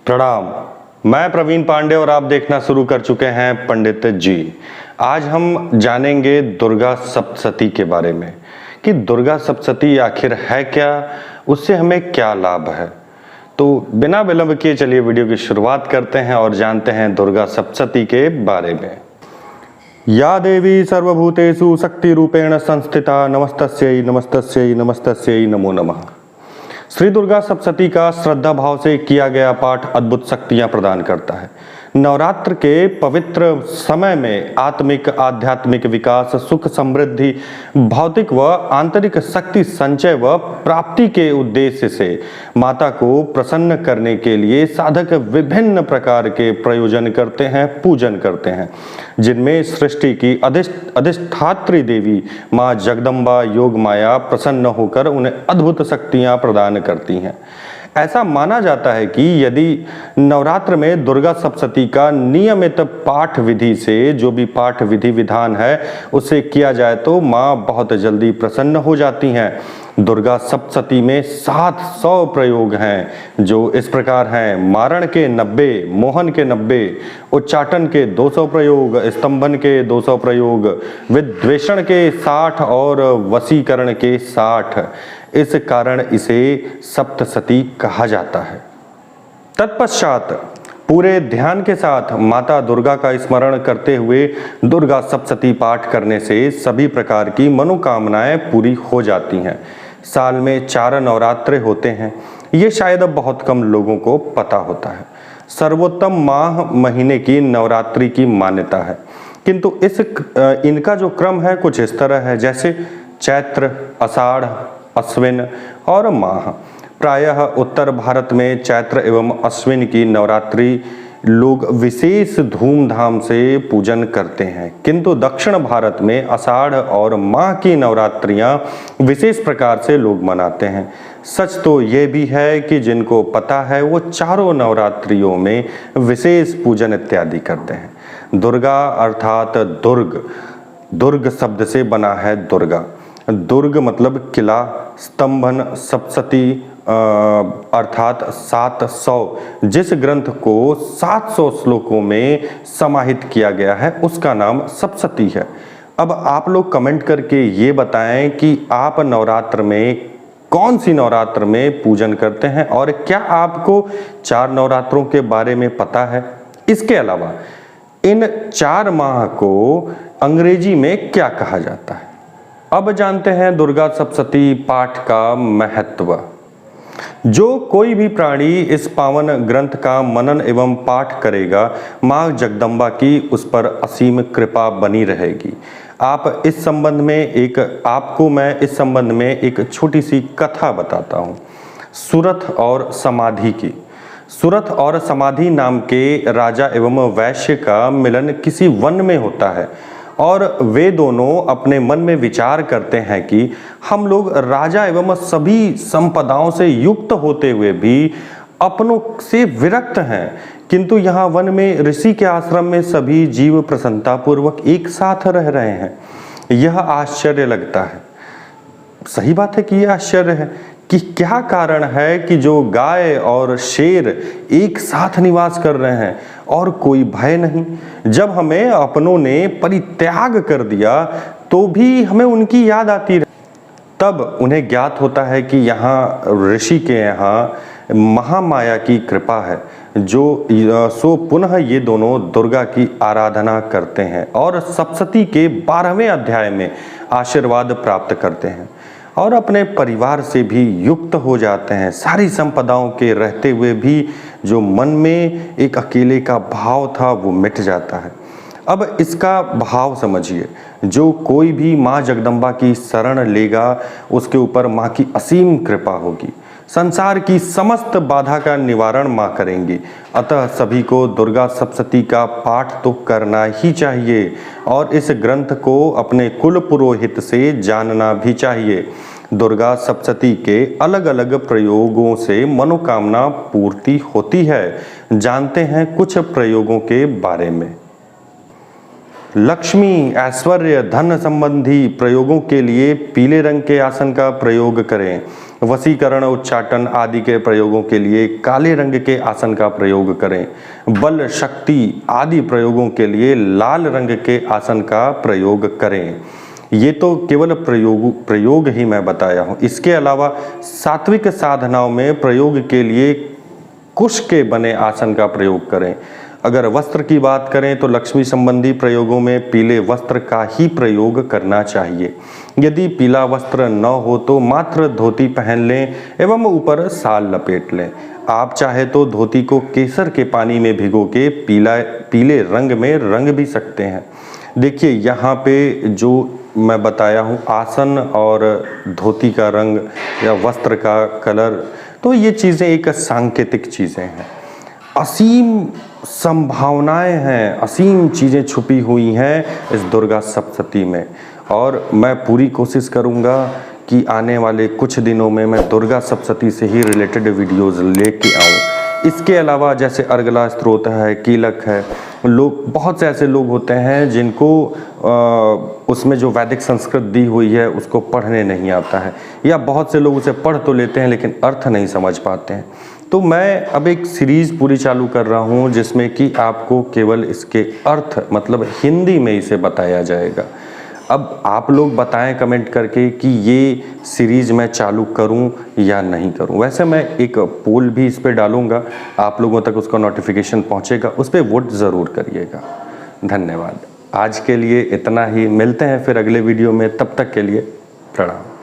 प्रणाम। मैं प्रवीण पांडे और आप देखना शुरू कर चुके हैं पंडित जी। आज हम जानेंगे दुर्गा सप्तशती के बारे में कि दुर्गा सप्तशती आखिर है क्या, उससे हमें क्या लाभ है। तो बिना विलंब किए चलिए वीडियो की शुरुआत करते हैं और जानते हैं दुर्गा सप्तशती के बारे में। या देवी सर्वभूतेषु शक्ति रूपेण संस्थिता नमस्तस्यै नमस्तस्यै नमस्तस्यै नमो नमः। श्री दुर्गा सप्तशती का श्रद्धा भाव से किया गया पाठ अद्भुत शक्तियां प्रदान करता है। नवरात्र के पवित्र समय में आत्मिक आध्यात्मिक विकास, सुख समृद्धि, भौतिक व आंतरिक शक्ति संचय व प्राप्ति के उद्देश्य से माता को प्रसन्न करने के लिए साधक विभिन्न प्रकार के प्रयोजन करते हैं, पूजन करते हैं, जिनमें सृष्टि की अधिष्ठात्री देवी माँ जगदम्बा योग माया प्रसन्न होकर उन्हें अद्भुत शक्तियां प्रदान करती हैं। ऐसा माना जाता है कि यदि नवरात्र में दुर्गा सप्तशती का नियमित पाठ विधि से, जो भी पाठ विधि विधान है उसे किया जाए तो माँ बहुत जल्दी प्रसन्न हो जाती हैं। दुर्गा सप्तशती में 700 प्रयोग हैं जो इस प्रकार हैं: मारण के 90, मोहन के 90, उच्चाटन के 200 प्रयोग, स्तंभन के 200 प्रयोग, विद्वेषण के 60 और वशीकरण के 60। इस कारण इसे सप्तशती कहा जाता है। तत्पश्चात पूरे ध्यान के साथ माता दुर्गा का स्मरण करते हुए दुर्गा सप्तशती पाठ करने से सभी प्रकार की मनोकामनाएं पूरी हो जाती हैं। साल में 4 नवरात्रे होते हैं, ये शायद अब बहुत कम लोगों को पता होता है। सर्वोत्तम माह महीने की नवरात्रि की मान्यता है, किंतु इनका जो क्रम है कुछ इस तरह है, जैसे चैत्र, आषाढ़, अश्विन और माह। प्रायः उत्तर भारत में चैत्र एवं अश्विन की नवरात्रि लोग विशेष धूमधाम से पूजन करते हैं, किंतु दक्षिण भारत में आषाढ़ और माह की नवरात्रियां विशेष प्रकार से लोग मनाते हैं। सच तो ये भी है कि जिनको पता है वो चारों नवरात्रियों में विशेष पूजन इत्यादि करते हैं। दुर्गा अर्थात दुर्ग शब्द से बना है दुर्गा। दुर्ग मतलब किला, स्तंभन, सप्तशती अर्थात 700। जिस ग्रंथ को 700 श्लोकों में समाहित किया गया है उसका नाम सप्तशती है। अब आप लोग कमेंट करके ये बताएं कि आप नवरात्र में कौन सी नवरात्र में पूजन करते हैं और क्या आपको 4 नवरात्रों के बारे में पता है। इसके अलावा इन 4 माह को अंग्रेजी में क्या कहा जाता है। अब जानते हैं दुर्गा सप्तशती पाठ का महत्व। जो कोई भी प्राणी इस पावन ग्रंथ का मनन एवं पाठ करेगा, माँ जगदम्बा की उस पर असीम कृपा बनी रहेगी। आपको मैं इस संबंध में एक छोटी सी कथा बताता हूँ। सुरथ और समाधि की। सुरथ और समाधि नाम के राजा एवं वैश्य का मिलन किसी वन में होता है और वे दोनों अपने मन में विचार करते हैं कि हम लोग राजा एवं सभी संपदाओं से युक्त होते हुए भी अपनों से विरक्त हैं, किंतु यहाँ वन में ऋषि के आश्रम में सभी जीव प्रसन्नता पूर्वक एक साथ रह रहे हैं। यह आश्चर्य लगता है। सही बात है कि यह आश्चर्य है कि क्या कारण है कि जो गाय और शेर एक साथ निवास कर रहे हैं और कोई भय नहीं। जब हमें अपनों ने परित्याग कर दिया तो भी हमें उनकी याद आती रही। तब उन्हें ज्ञात होता है कि यहाँ ऋषि के यहाँ महामाया की कृपा है, सो पुनः ये दोनों दुर्गा की आराधना करते हैं और सप्तशती के 12वें अध्याय में आशीर्वाद प्राप्त करते हैं और अपने परिवार से भी युक्त हो जाते हैं। सारी संपदाओं के रहते हुए भी जो मन में एक अकेले का भाव था वो मिट जाता है। अब इसका भाव समझिए। जो कोई भी माँ जगदम्बा की शरण लेगा उसके ऊपर माँ की असीम कृपा होगी। संसार की समस्त बाधा का निवारण माँ करेंगी। अतः सभी को दुर्गा सप्तशती का पाठ तो करना ही चाहिए और इस ग्रंथ को अपने कुल पुरोहित से जानना भी चाहिए। दुर्गा सप्तशती के अलग अलग प्रयोगों से मनोकामना पूर्ति होती है। जानते हैं कुछ प्रयोगों के बारे में। लक्ष्मी, ऐश्वर्य, धन संबंधी प्रयोगों के लिए पीले रंग के आसन का प्रयोग करें। वशीकरण, उच्चाटन आदि के प्रयोगों के लिए काले रंग के आसन का प्रयोग करें। बल, शक्ति आदि प्रयोगों के लिए लाल रंग के आसन का प्रयोग करें। ये तो केवल प्रयोग ही मैं बताया हूँ। इसके अलावा सात्विक साधनाओं में प्रयोग के लिए कुश के बने आसन का प्रयोग करें। अगर वस्त्र की बात करें तो लक्ष्मी संबंधी प्रयोगों में पीले वस्त्र का ही प्रयोग करना चाहिए। यदि पीला वस्त्र न हो तो मात्र धोती पहन लें एवं ऊपर शाल लपेट लें। आप चाहे तो धोती को केसर के पानी में भिगो के पीले रंग में रंग भी सकते हैं। देखिए यहाँ पे जो मैं बताया हूँ आसन और धोती का रंग या वस्त्र का कलर, तो ये चीज़ें एक सांकेतिक चीज़ें हैं। असीम संभावनाएं हैं, असीम चीज़ें छुपी हुई हैं इस दुर्गा सप्तशती में, और मैं पूरी कोशिश करूँगा कि आने वाले कुछ दिनों में मैं दुर्गा सप्तशती से ही रिलेटेड वीडियोज़ लेके आऊँ। इसके अलावा जैसे अर्गला स्तोत्र है, कीलक है, बहुत से ऐसे लोग होते हैं जिनको उसमें जो वैदिक संस्कृत दी हुई है उसको पढ़ने नहीं आता है, या बहुत से लोग उसे पढ़ तो लेते हैं लेकिन अर्थ नहीं समझ पाते हैं। तो मैं अब एक सीरीज़ पूरी चालू कर रहा हूँ जिसमें कि आपको केवल इसके अर्थ मतलब हिंदी में इसे बताया जाएगा। अब आप लोग बताएं कमेंट करके कि ये सीरीज़ मैं चालू करूं या नहीं करूं। वैसे मैं एक पोल भी इस पे डालूंगा, आप लोगों तक उसका नोटिफिकेशन पहुंचेगा, उस पर वोट ज़रूर करिएगा। धन्यवाद। आज के लिए इतना ही, मिलते हैं फिर अगले वीडियो में, तब तक के लिए प्रणाम।